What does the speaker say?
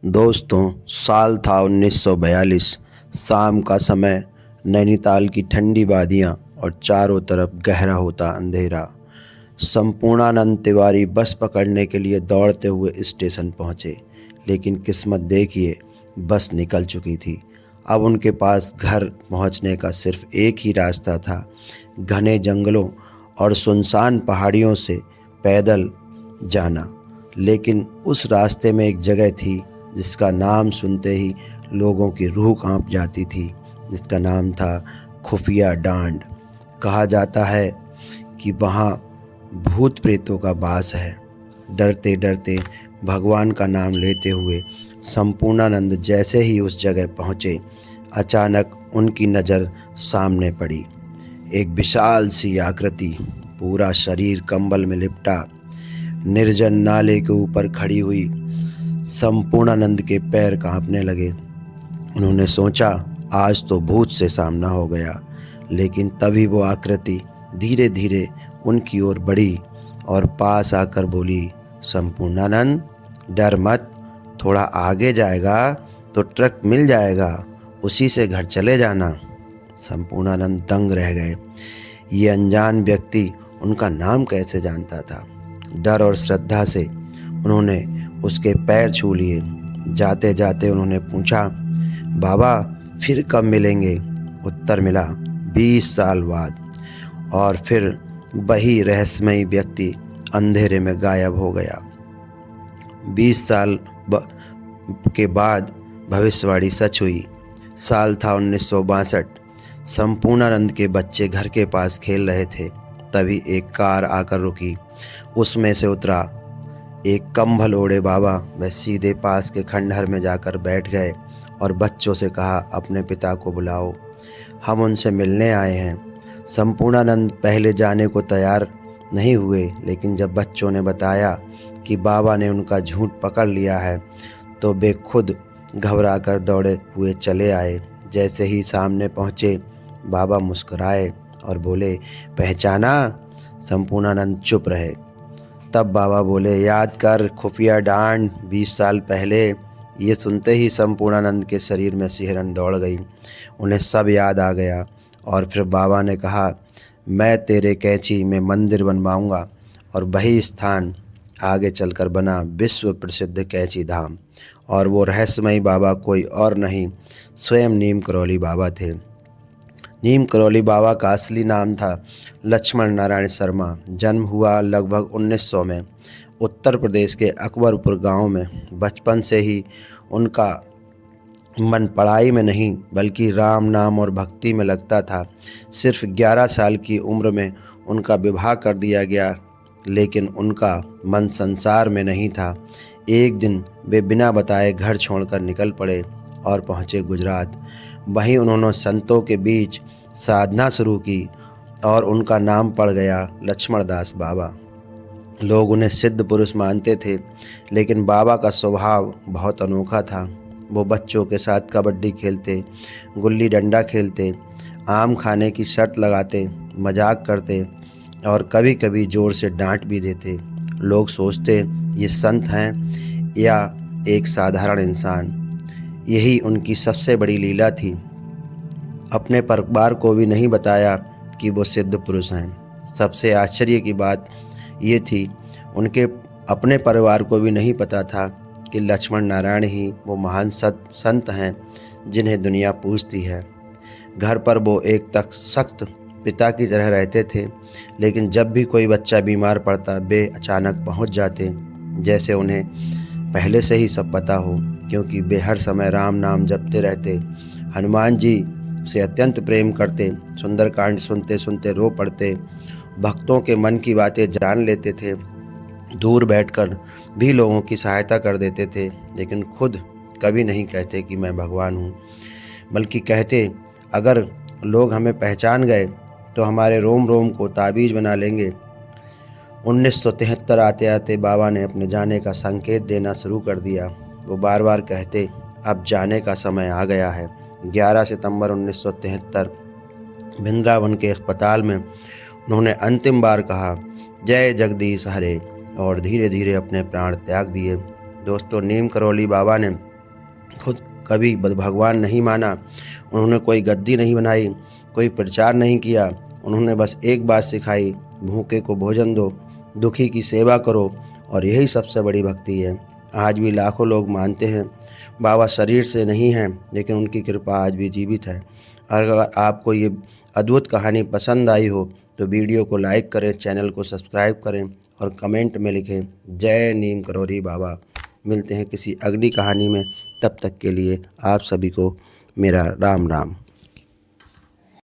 दोस्तों, साल था 1942। शाम का समय, नैनीताल की ठंडी वादियाँ और चारों तरफ गहरा होता अंधेरा। संपूर्णानंद तिवारी बस पकड़ने के लिए दौड़ते हुए स्टेशन पहुँचे, लेकिन किस्मत देखिए, बस निकल चुकी थी। अब उनके पास घर पहुँचने का सिर्फ एक ही रास्ता था, घने जंगलों और सुनसान पहाड़ियों से पैदल जाना। लेकिन उस रास्ते में एक जगह थी जिसका नाम सुनते ही लोगों की रूह कांप जाती थी, जिसका नाम था खुफिया डांड। कहा जाता है कि वहाँ भूत प्रेतों का वास है। डरते डरते भगवान का नाम लेते हुए संपूर्णानंद जैसे ही उस जगह पहुँचे, अचानक उनकी नज़र सामने पड़ी। एक विशाल सी आकृति, पूरा शरीर कंबल में लिपटा, निर्जन नाले के ऊपर खड़ी हुई। संपूर्णानंद के पैर कांपने लगे। उन्होंने सोचा, आज तो भूत से सामना हो गया। लेकिन तभी वो आकृति धीरे धीरे उनकी ओर बढ़ी और पास आकर बोली, संपूर्णानंद, डर मत, थोड़ा आगे जाएगा तो ट्रक मिल जाएगा, उसी से घर चले जाना। संपूर्णानंद दंग रह गए। ये अनजान व्यक्ति उनका नाम कैसे जानता था? डर और श्रद्धा से उन्होंने उसके पैर छू लिए। जाते जाते उन्होंने पूछा, बाबा फिर कब मिलेंगे? उत्तर मिला, 20 साल बाद। और फिर वही रहस्यमयी व्यक्ति अंधेरे में गायब हो गया। 20 साल के बाद भविष्यवाणी सच हुई। साल था 1962। संपूर्णानंद के बच्चे घर के पास खेल रहे थे। तभी एक कार आकर रुकी। उसमें से उतरा एक कंबल ओढ़े बाबा। वह सीधे पास के खंडहर में जाकर बैठ गए और बच्चों से कहा, अपने पिता को बुलाओ, हम उनसे मिलने आए हैं। संपूर्णानंद पहले जाने को तैयार नहीं हुए, लेकिन जब बच्चों ने बताया कि बाबा ने उनका झूठ पकड़ लिया है, तो वे खुद घबराकर दौड़े हुए चले आए। जैसे ही सामने पहुँचे, बाबा मुस्कुराए और बोले, पहचाना? संपूर्णानंद चुप रहे। तब बाबा बोले, याद कर खुफिया डांड, 20 साल पहले। ये सुनते ही संपूर्णानंद के शरीर में सिहरन दौड़ गई। उन्हें सब याद आ गया। और फिर बाबा ने कहा, मैं तेरे कैंची में मंदिर बनवाऊंगा। और वही स्थान आगे चलकर बना विश्व प्रसिद्ध कैंची धाम। और वो रहस्यमयी बाबा कोई और नहीं, स्वयं नीम करौली बाबा थे। नीम करौली बाबा का असली नाम था लक्ष्मण नारायण शर्मा। जन्म हुआ लगभग 1900 में उत्तर प्रदेश के अकबरपुर गांव में। बचपन से ही उनका मन पढ़ाई में नहीं बल्कि राम नाम और भक्ति में लगता था। सिर्फ 11 साल की उम्र में उनका विवाह कर दिया गया, लेकिन उनका मन संसार में नहीं था। एक दिन वे बिना बताए घर छोड़कर निकल पड़े और पहुँचे गुजरात। वहीं उन्होंने संतों के बीच साधना शुरू की और उनका नाम पड़ गया लक्ष्मण दास बाबा। लोग उन्हें सिद्ध पुरुष मानते थे, लेकिन बाबा का स्वभाव बहुत अनोखा था। वो बच्चों के साथ कबड्डी खेलते, गुल्ली डंडा खेलते, आम खाने की शर्त लगाते, मजाक करते और कभी कभी ज़ोर से डांट भी देते। लोग सोचते ये संत हैं या एक साधारण इंसान। यही उनकी सबसे बड़ी लीला थी। अपने परिवार को भी नहीं बताया कि वो सिद्ध पुरुष हैं। सबसे आश्चर्य की बात ये थी, उनके अपने परिवार को भी नहीं पता था कि लक्ष्मण नारायण ही वो महान संत हैं जिन्हें दुनिया पूजती है। घर पर वो एक तक सख्त पिता की तरह रहते थे, लेकिन जब भी कोई बच्चा बीमार पड़ता, वे अचानक पहुंच जाते, जैसे उन्हें पहले से ही सब पता हो, क्योंकि वे हर समय राम नाम जपते रहते। हनुमान जी से अत्यंत प्रेम करते, सुंदरकांड सुनते सुनते रो पड़ते, भक्तों के मन की बातें जान लेते थे, दूर बैठकर भी लोगों की सहायता कर देते थे, लेकिन खुद कभी नहीं कहते कि मैं भगवान हूँ, बल्कि कहते, अगर लोग हमें पहचान गए तो हमारे रोम रोम को ताबीज़ बना लेंगे। 1973 आते आते बाबा ने अपने जाने का संकेत देना शुरू कर दिया। वो बार बार कहते, अब जाने का समय आ गया है। 11 सितंबर 1973 वृंदावन के अस्पताल में उन्होंने अंतिम बार कहा, जय जगदीश हरे, और धीरे धीरे अपने प्राण त्याग दिए। दोस्तों, नीम करौली बाबा ने कभी भगवान नहीं माना, उन्होंने कोई गद्दी नहीं बनाई, कोई प्रचार नहीं किया। उन्होंने बस एक बात सिखाई, भूखे को भोजन दो, दुखी की सेवा करो, और यही सबसे बड़ी भक्ति है। आज भी लाखों लोग मानते हैं बाबा शरीर से नहीं हैं, लेकिन उनकी कृपा आज भी जीवित है। और अगर आपको ये अद्भुत कहानी पसंद आई हो तो वीडियो को लाइक करें, चैनल को सब्सक्राइब करें और कमेंट में लिखें जय नीम करौरी बाबा। मिलते हैं किसी अगली कहानी में, तब तक के लिए आप सभी को मेरा राम राम।